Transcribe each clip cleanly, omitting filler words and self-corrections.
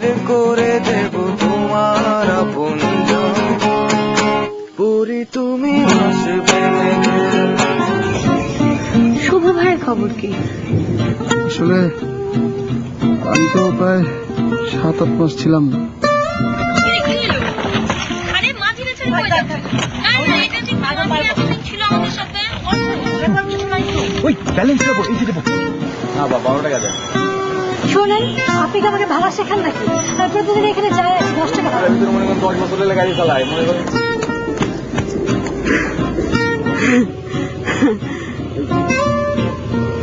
বের করে দেব তোমার আপনজন। পরি তুমি আসবে। শুভ ভাইয়ের খবর কি? আসলে আমি তো প্রায় 7-8 মাস ছিলাম না। শোনেন, আপনি কি আমাকে ভাড়া শেখান নাকি? আর প্রতিদিন এখানে যায় 10 টাকা। 10 বছর হলে গাড়ি চালায়, মনে করেন।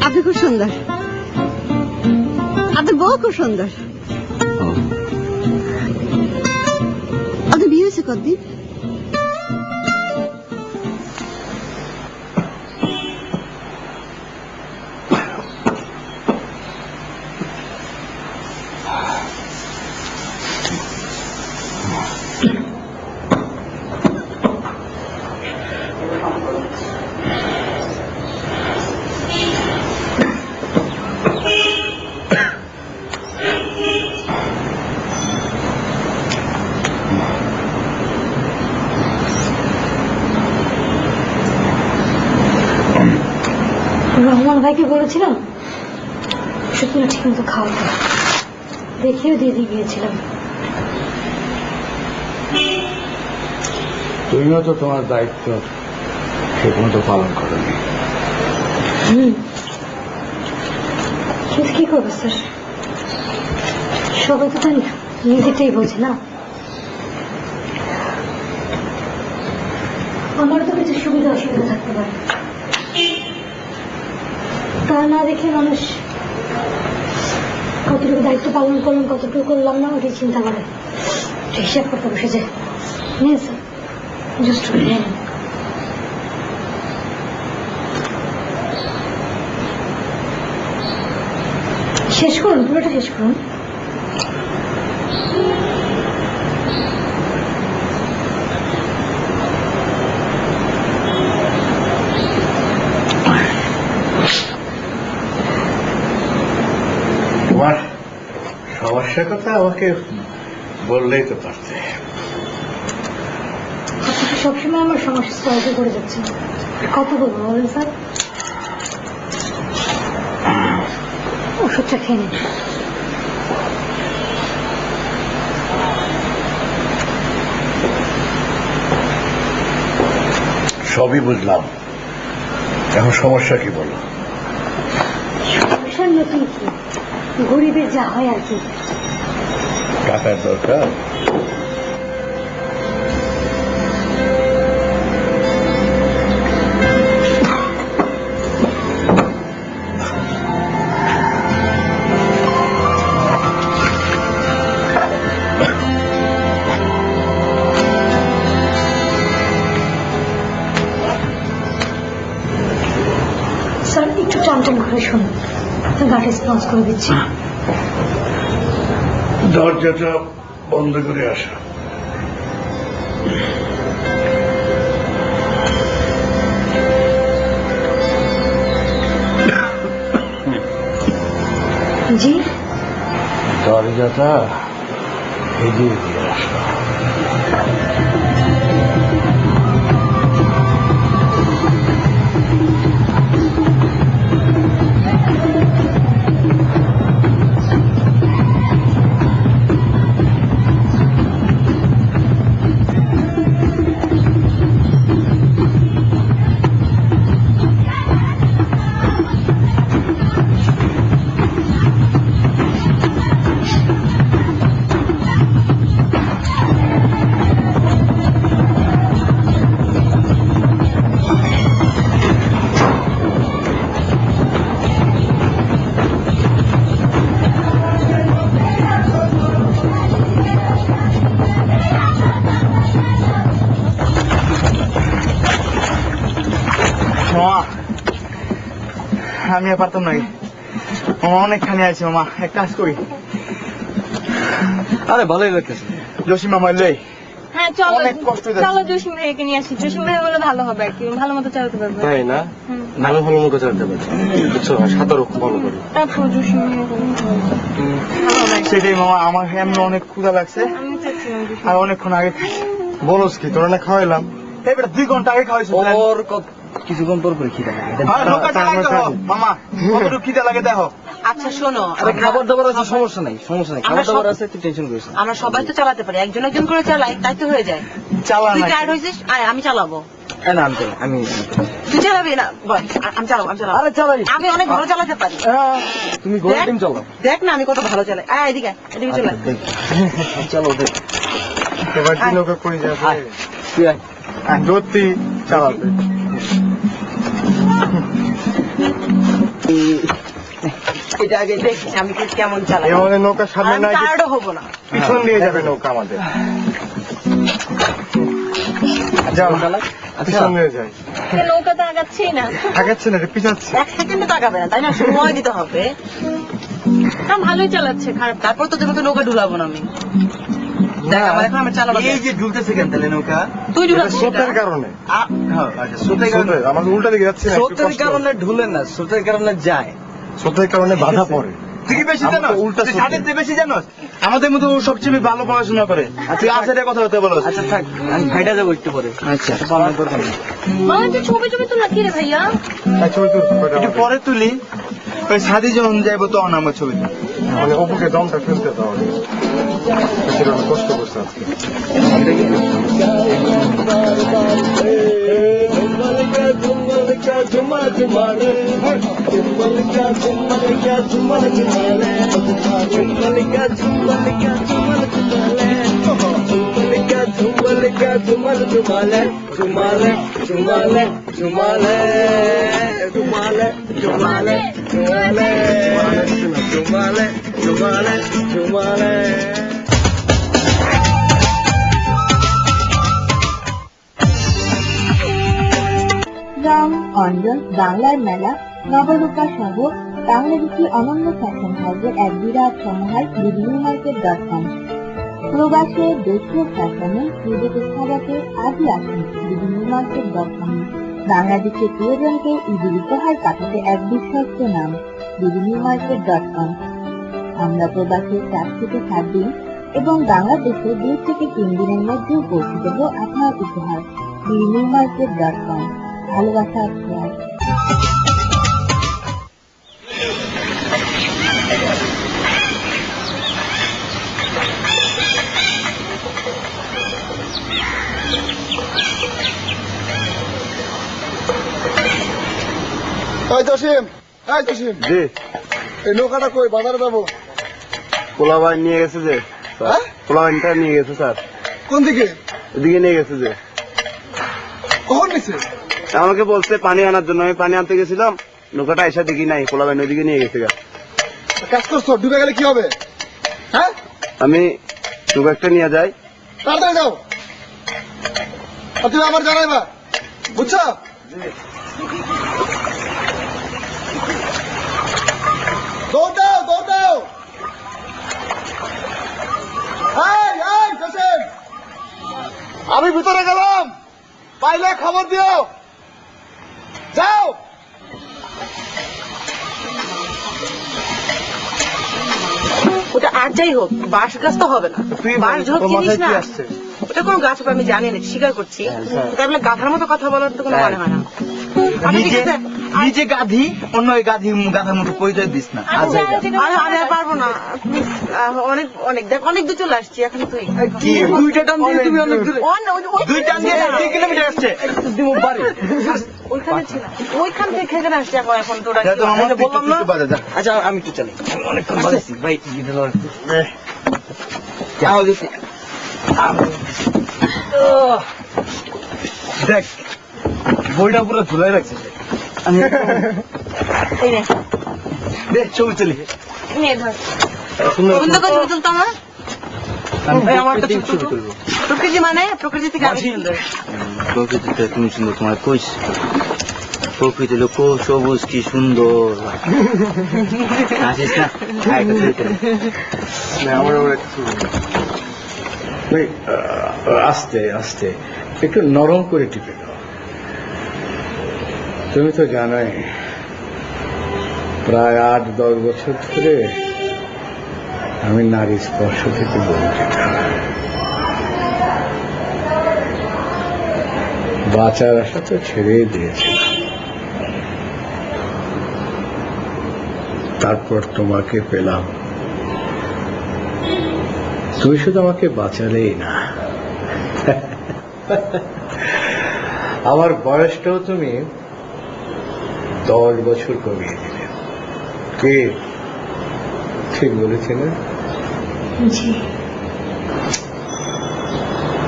আপনি খুব সুন্দর, আপনার বউ খুব সুন্দর। আপনার বিয়ে হয়েছে কতদিন? রহমান ভাইকে বলেছিলাম শুকনো ঠিক মতো খাওয়াতে, দেখিও দিয়ে গিয়েছিলাম। তুমিও তো তোমার দায়িত্ব ঠিক মতো পালন করনি। কিন্তু কি করবো স্যার, সবাই তো তাই নিজেটাই বোঝে না। আমার তো কিছু সুবিধা অসুবিধা থাকতে পারে, তা না দেখে মানুষ কতটুকু দায়িত্ব পালন করলাম কতটুকু করলাম না ওটাই চিন্তা করে, হিসাব করতে বসে যায়। নিয়ে স্যার জাস্ট শেষ করুন, পুরোটা শেষ করুন। তোমার সমস্যার কথা আমাকে বললেই তো পারতে। আপনি সবসময় আমার সমস্যা সলভ করে যাচ্ছেন, কত বলবো বলেন স্যার? ওষুধটা খেয়ে নিন। সবই বুঝলাম, এখন সমস্যা কি বলো? সমস্যার নতুন কি, গরিবের যা হয় আর কি। টাকার দরকার। স্যার একটু টানটান করে শুনুন, গাড়ি স্পন্স করে দিচ্ছি। দরজাটা বন্ধ করে আসো। জি, দরজাটা এগিয়ে দিয়ে আসো। আমি আর পারতাম না, মামা অনেকখানি আছে। মামা এক কাজ করি। আরে ভালোই লাগতেছে। জসিম মামা লই হ্যাঁ চলো অনেক কষ্ট হয়ে যাচ্ছে। চলো জসিম ভাইকে নিয়ে আসি, জসিম ভাই বলে ভালো হবে আর কি, ভালো মতো চালাতে পারবে। তাই না? হুম। আমি ভালো মতো চালাতে পারি, বুঝছো? সাঁতারও খুব ভালো করি। তারপর জসিম ভাই বলে ভালো হবে। সেটাই মামা, আমার এমনি অনেক ক্ষুধা লাগছে আমি চাচ্ছিলাম জসিম আর অনেকক্ষণ আগে খাইছি। বলস কি, তোরা না খাওয়াইলাম? এবার 2 ঘন্টা আগে খাওয়াইছো ওর কিছুক্ষণ পর করে খিদা লাগে। নৌকা চালাই দেখো মামা, কতটুকু খিদা লাগে দেখো। আচ্ছা শোনো, আরে খাবার দাবার আছে, সমস্যা নাই, সমস্যা নাই, খাবার দাবার আছে, তুই টেনশন করিস না। আমরা সবাই তো চালাতে পারি, একজন একজন করে চালাই, তাই তো হয়ে যায়। চালা তুই না টায়ার্ড হয়েছিস, আয় আমি চালাবো। না আমি চালাই, আমি তুই চালাবি না? বল, আমি চালাবো, আমি চালাবো। আরে চালাই, আমি অনেক ভালো চালাতে পারি। তুমি গোল টিম চালাও। দেখ না আমি কত ভালো চালাই। আয় এদিকে, এদিকে চলে আয়। চলো দেখ, এবার কি নৌকা কই যাবে? তুই আয়। সত্যি চালাতে এটা আগে দেখ আমি কি কেমন চালাই। এমন নৌকা আর সামনে আমি নাই, টায়ার্ডও হবো না। পিছন দিয়ে যাবে নৌকা আমাদের। যাও পিছন দিয়ে যাই। নৌকা তো আগাচ্ছেই না। আগাচ্ছে না রে, পিছাচ্ছে। এক সেকেন্ডে তাকাবে না, তাই না? সময় দিতে হবে। তা ভালোই চালাচ্ছে, খারাপ না। তারপর তো তোকে তো নৌকা ঢুলাবো না আমি। দেখ আমার এখন আমার চালাবো। এই যে ঝুলতেছে কেন তাহলে নৌকা? তুই এটা ঢুলাবি স্রোতের কারণে। আচ্ছা স্রোতের কারণে। স্রোতে, আমাকে উল্টা দিকে যাচ্ছে না, একটু স্রোতের কষ্ট। কারণে ঢুলে না, স্রোতের কারণে যায়। স্রোতের কারণে বাধা পড়ে। তুই কি বেশি আমি জানো? তো উল্টা তুই স্রোতে। সাদের চেয়ে বেশি জানোস? আমাদের মতো ও সবচেয়ে ভালো পড়াশোনা করে। আর তুই আছে কথা হতে বলো। আচ্ছা থাক, আমি ভাইটা যাবো একটু পরে। আচ্ছা পালানোর দরকার নেই। মামা যে ছবি টবি তোলা কি রে ভাইয়া? তাই ছবি তুলছি কয়টা একটু আমাদের। পরে তুলি, ওই সাদি যখন যাইবো তখন আমার ছবি তুলি। মানে অপুকে দমটা ফেলতে তাহলে সেটা অনেক কষ্ট করছে আজকে। রং অঞ্জন বাংলার মেলা নবরূপা সহ বাংলাদেশি অনন্য ফ্যাশন হাউসের এক বিরাট সমাহার বিডিনিউমার্কেট.com। প্রবাসে দেশীয় ফ্যাশনে নিজেকে সাজাতে আজই আসুন বিডিনিউমার্কেট.com। বাংলাদেশের প্রিয়জনকে ঈদের উপহার পাঠাতে এক বিশ্বস্ত নাম বিডিনিউমার্কেট.com। আমরা প্রবাসে 4 থেকে 7 দিন এবং বাংলাদেশে 2 থেকে 3 দিনের মধ্যে পৌঁছে দেব আপনার উপহার বিডিনিউমার্কেট.com। ভালোবাসা শেয়ার। এই জসিম, এই জসিম, জি, এই নৌকাটা কই? বাজারে যাবো। পোলাবাই নিয়ে গেছে যে, হ্যাঁ? পোলাবাইনটা নিয়ে গেছে স্যার, কোন দিকে? এদিকে নিয়ে গেছে যে। কখন নিছে? আমাকে বলছে পানি আনার জন্য, আমি পানি আনতে গেছিলাম, নৌকাটা এসে দেখি নাই, পোলাবাইন ওইদিকে নিয়ে গেছে গা। কাজ করছো, ডুবে গেলে কি হবে? হ্যাঁ, আমি নৌকা একটা নিয়ে যাই। তাড়াতাড়ি যাও, আর তুমি আবার জানাইবা, বুঝছো? দৌড় দাও, দৌড় দাও। এই, এই, জসিম, আমি ভিতরে গেলাম, পাইলে খবর দিও। যাও। ওটা আর যাই হোক, বাঁশ গাছ তো হবে না। তুই বাঁশ ঝোপ তোর চিনিস মাথায় না? কি আসছে? ওটা কোনো গাছ হবে আমি জানি না, স্বীকার করছি। তাহলে গাধার মতো কথা বলার তো কোনো মানে হয় না। আমি ঠিক নিজে আছে, নিজে গাধি, অন্য ওই গাধার মতো পরিচয় দিস না। আমি জানি যে আরে আমি আর পারবো না। Please, অনেক অনেক দেখ, অনেক দূর চলে আসছি এখন তুই। কি দুইটা টান দিয়ে তুমি অনেক দূরে। ওই 2 টান দিয়ে 2 কিলোমিটার আসছে। ওইখানে ছিল, ওইখান থেকে খেয়ে আসছি এখন। এখন তোরা যা তো আমার বললাম না। একটু বাজে যা। আচ্ছা আমি একটু চালাই, অনেকক্ষণ বাজাইছি ভাই। যাও দিছি। দেখ বইটা পুরো ঝুলাই রাখছে। আমি এই নে, দেখ ছবি তুলি। নিয়ে ধর। গোবিন্দ কই ছবি তুলতো আমার? এই আমার একটা ছবি ছবি তুলবো। প্রকৃতি মানে প্রকৃতি থেকে আমি সুন্দর। প্রকৃতিটা তুমি সুন্দর, তোমার কইস প্রকৃতি লোক সবুজ কি সুন্দর। আসিস না, আরেকটা ছবি তুলি। আমার একটা ছবি। ওই, আস্তে আস্তে একটু নরম করে টিপে দাও। তুমি তো জানোই প্রায় 8-10 বছর ধরে আমি নারী স্পর্শ থেকে বঞ্চিত। বাঁচার আশা তো ছেড়েই দিয়েছিলাম। তারপর তোমাকে পেলাম। তুমি শুধু আমাকে বাঁচালেই না, আমার বয়সটাও তুমি 10 বছর কমিয়ে দিলে। কে ঠিক বলেছি না? জি।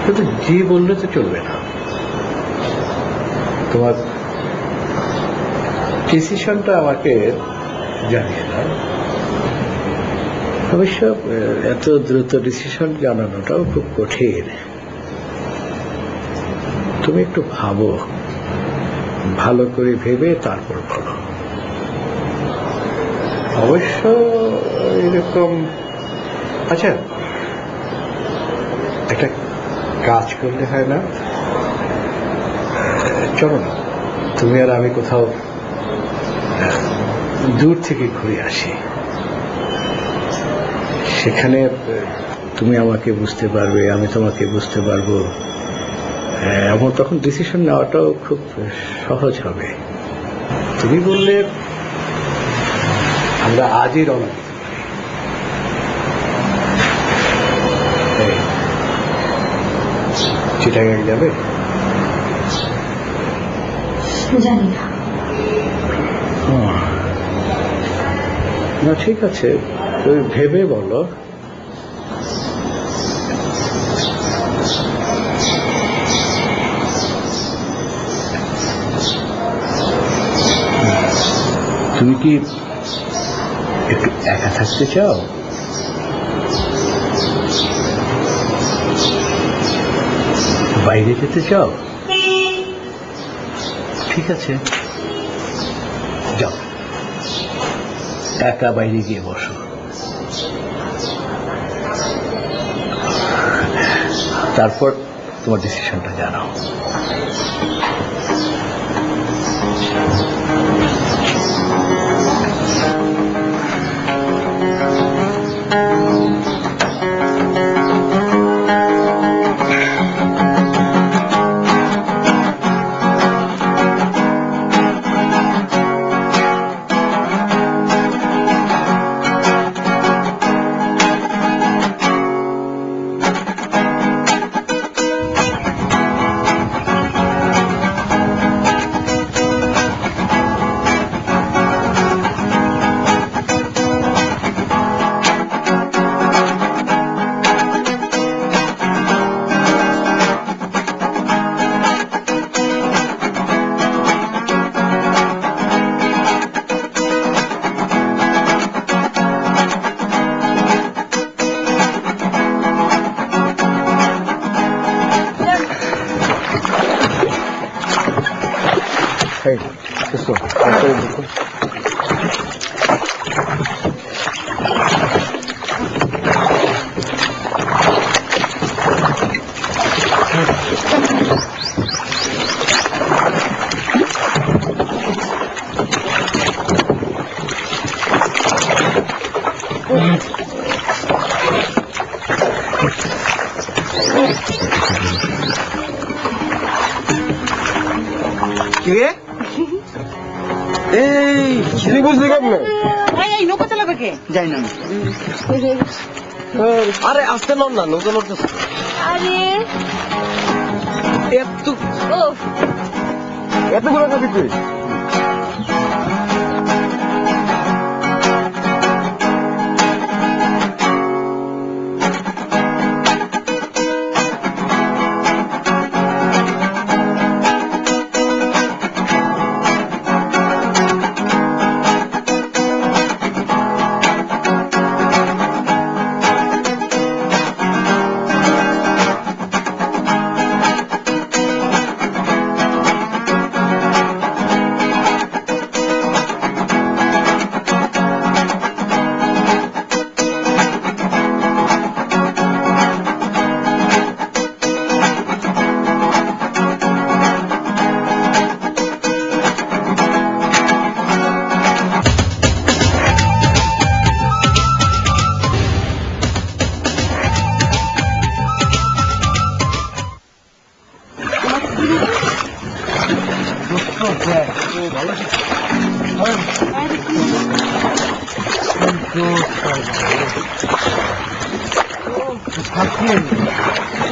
শুধু জি বললে তো চলবে না, তোমার ডিসিশনটা আমাকে জানিয়ে দাও। অবশ্য এত দ্রুত ডিসিশন জানানোটাও খুব কঠিন। তুমি একটু ভাবো, ভালো করে ভেবে তারপর বলো। অবশ্য এরকম, আচ্ছা একটা কাজ করলে হয় না? চলো না, তুমি আর আমি কোথাও দূর থেকে ঘুরে আসি। সেখানে তুমি আমাকে বুঝতে পারবে, আমি তোমাকে বুঝতে পারবো। আমার তখন ডিসিশন নেওয়াটাও খুব সহজ হবে। তুমি বললে আমরা আজই রওনা দিতে পারি। চিটাগাং যাবে? জানি না। না ঠিক আছে, তুমি ভেবে বলো। তুমি কি একটু একা থাকতে চাও? বাইরে যেতে চাও? ঠিক আছে, যাও, একা বাইরে গিয়ে বসো। তারপর তোমার ডিসিশনটা জানাও। Hey, esto, কিরে এই তুই বুঝলি কেমনে? এই নৌকা চালাবে কে? যাই না আরে আসতে নন না, নৌকা লড়তেছে। আরে এত ও এতগুলো খাবি তুই?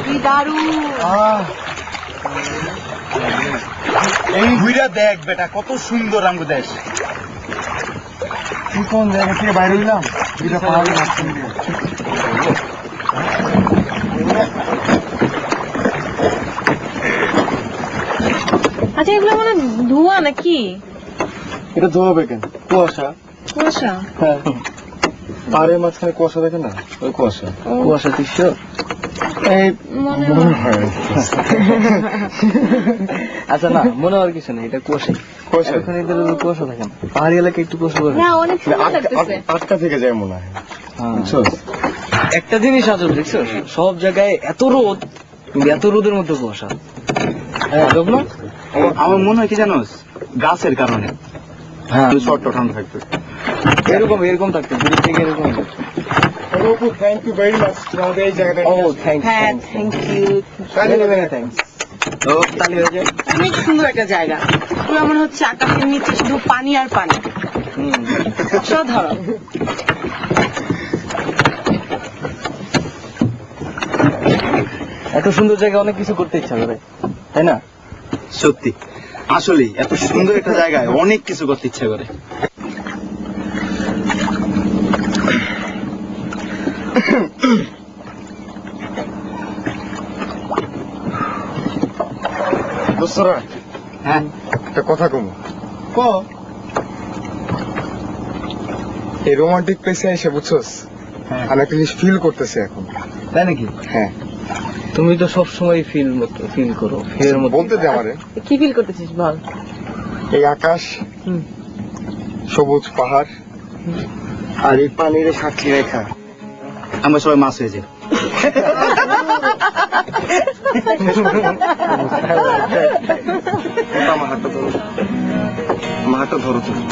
কি দারুণ। এই ঘুরা দেখ বেটা কত সুন্দর আমগো দেশ। তুই কোন জায়গা থেকে বাইরে হইলাম দুইটা পাহাড়ের মাঝখান দিয়ে। আচ্ছা এগুলো মানে ধোঁয়া নাকি? এটা ধোয়াবে কেন? কুয়াশা। কুয়াশা? হ্যাঁ, পাহাড়ের মাঝখানে কুয়াশা দেখে না, ওই কুয়াশা। কুয়াশা দৃশ্য এই মনে হয়। আচ্ছা না মনে হওয়ার কিছু নেই, এটা কুয়াশা। কুয়াশা ওখানে এদের কুয়াশা থাকে না, পাহাড়ি এলাকায় একটু কুয়াশা করে। না অনেক সুন্দর লাগতেছে। আটকা থেকে যায় মনে হয়। একটা জিনিস আজব দেখছো, সব জায়গায় এত রোদ কিন্তু এত রোদের মধ্যে কুয়াশা। আজব না? আমার মনে হয় কি জানোস, গাছের কারণে। হ্যাঁ শর্ট ঠান্ডা থাকবে। এরকম এরকম থাকতো দূর থেকে এরকম। থ্যাংক ইউ ভেরি মাচ তোমাদের এই জায়গাটা। ও থ্যাংক হ্যাঁ থ্যাংক ইউ। থ্যাংকস। ও তালি হয়ে যায়। অনেক সুন্দর একটা জায়গা, পুরো মনে হচ্ছে আকাশের নিচে শুধু পানি আর পানি। অসাধারণ। এত সুন্দর জায়গা অনেক কিছু করতে ইচ্ছা করে, তাই না? সত্যি আসলে এত সুন্দর একটা জায়গায় অনেক কিছু করতে ইচ্ছা করে। দোস্তরা, হ্যাঁ একটা কথা কম। এই রোমান্টিক প্লেসে এসে বুঝছস, আমি একটা জিনিস ফিল করতেছি এখন। তাই নাকি? হ্যাঁ, তুমি তো সবসময় ফিল করো, ফের মতো। বলতে দে আমারে। কি ফিল করতেছিস বল? এই আকাশ, সবুজ পাহাড় আর এই পানির সাক্ষী রেখা, আমরা সবাই মাছ হয়ে যাই। আমার হাতটা ধরো, আমার হাতটা ধরো তুমি।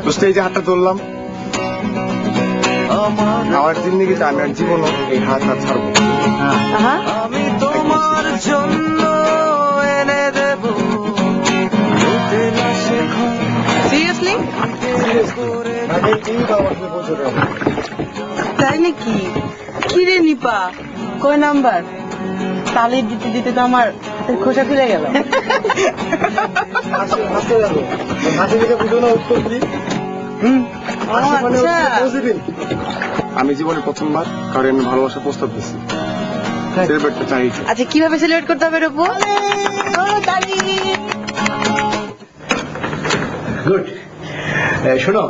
বুঝতে, এই যে হাতটা ধরলাম, আমার জিন্দিগিতে আমি আর জীবন এই হাত হাত ছাড়বো। আমি তোমার জন্য এনে দেব সিরিয়াসলি? তাই নাকি? কি রে নিপা, কয় নাম্বার? তালি দিতে দিতে তো আমার হাতের খোসা খুলে গেল। আমি জীবনে প্রথমবার কারণ আমি ভালোবাসার প্রস্তাব দিচ্ছি। সেলিব্রেটটা চাই। আচ্ছা কিভাবে সেলিব্রেট করতে হবে রূপু? গুড। শোনো,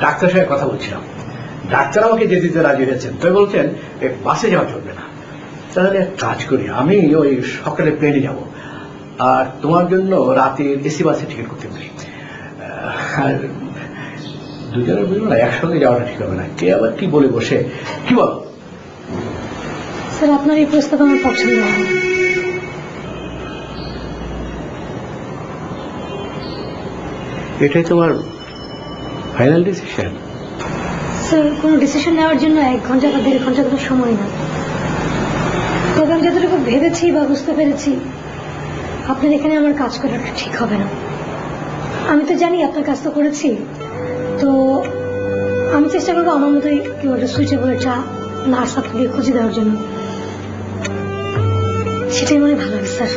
ডাক্তার সাহেব কথা বলছিলাম, ডাক্তার আমাকে যেতে দিতে রাজি হয়েছেন, তবে বলছেন বাসে যাওয়া চলবে না। তাহলে এক কাজ করি, আমি ওই সকালে প্লেনে যাব, আর তোমার জন্য রাতের এসি বাসে টিকিট করতে পারি। আর দুজনের বুঝলো না, একসঙ্গে যাওয়াটা ঠিক হবে না, কে আবার কি বলে বসে। কি বলো? স্যার আপনার এই প্রস্তাব আমার পছন্দ হয়। এটাই তোমার ফাইনাল ডিসিশন? স্যার কোনো ডিসিশন নেওয়ার জন্য 1 ঘন্টা বা 1.5 ঘন্টা কোনো সময় না। তবে আমি যতটুকু ভেবেছি বা বুঝতে পেরেছি, আপনার এখানে আমার কাজ করাটা ঠিক হবে না। আমি তো জানি আপনার কাজ তো করেছি, তো আমি চেষ্টা করবো আমার মতোই কেউ একটা সুইচেবল একটা নার্স আপনাকে খুঁজে দেওয়ার জন্য। সেটাই মনে ভালো হবে স্যার।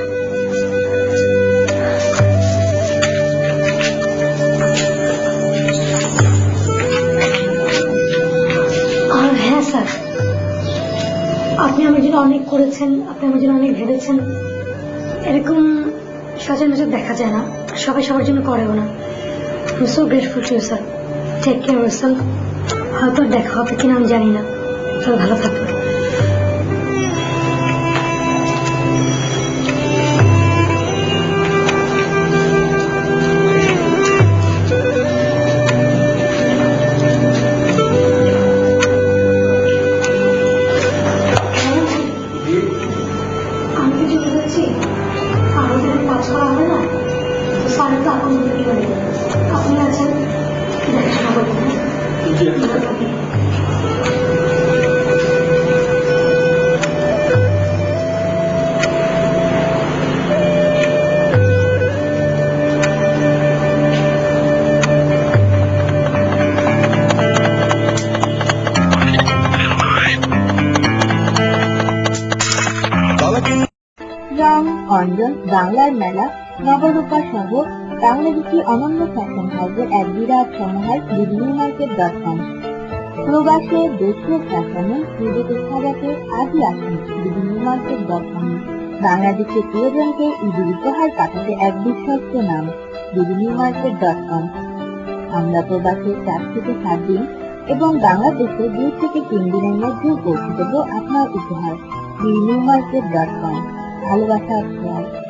আর হ্যাঁ স্যার, আপনি আমার জন্য অনেক করেছেন, আপনি আমার জন্য অনেক ভেবেছেন, এরকম সচরাচর দেখা যায় না, সবাই সবার জন্য করেও না। I am so grateful to you sir. Take care yourself. হয়তো দেখা হবে কিনা আমি জানি না, তবে ভালো থাকবেন। আমি কি চলে যাচ্ছি, আর যদি কাজ করা হয় না তো স্যার তো আপনি আপনি আছেন, দেখাশোনা করবেন। অঞ্জন, বাংলার মেলা, নবরূপা সহ বাংলাদেশি অনন্য ফ্যাশন হাউসের এক বিরাট সমাহার বিডিনিউমার্কেট.com। প্রবাসে দেশীয় ফ্যাশনে নিজেকে সাজাতে আজই আসুন বিডিনিউমার্কেট.com। বাংলাদেশের প্রিয়জনকে ঈদের উপহার পাঠাতে এক বিশ্বস্ত নাম বিডিনিউমার্কেট.com। আমরা প্রবাসে 4 থেকে 7 দিন এবং বাংলাদেশে 2 থেকে 3 দিনের মধ্যে পৌঁছে দেব আপনার উপহার বিডিনিউমার্কেট.com। ভালোবাসার ছোঁয়ায়।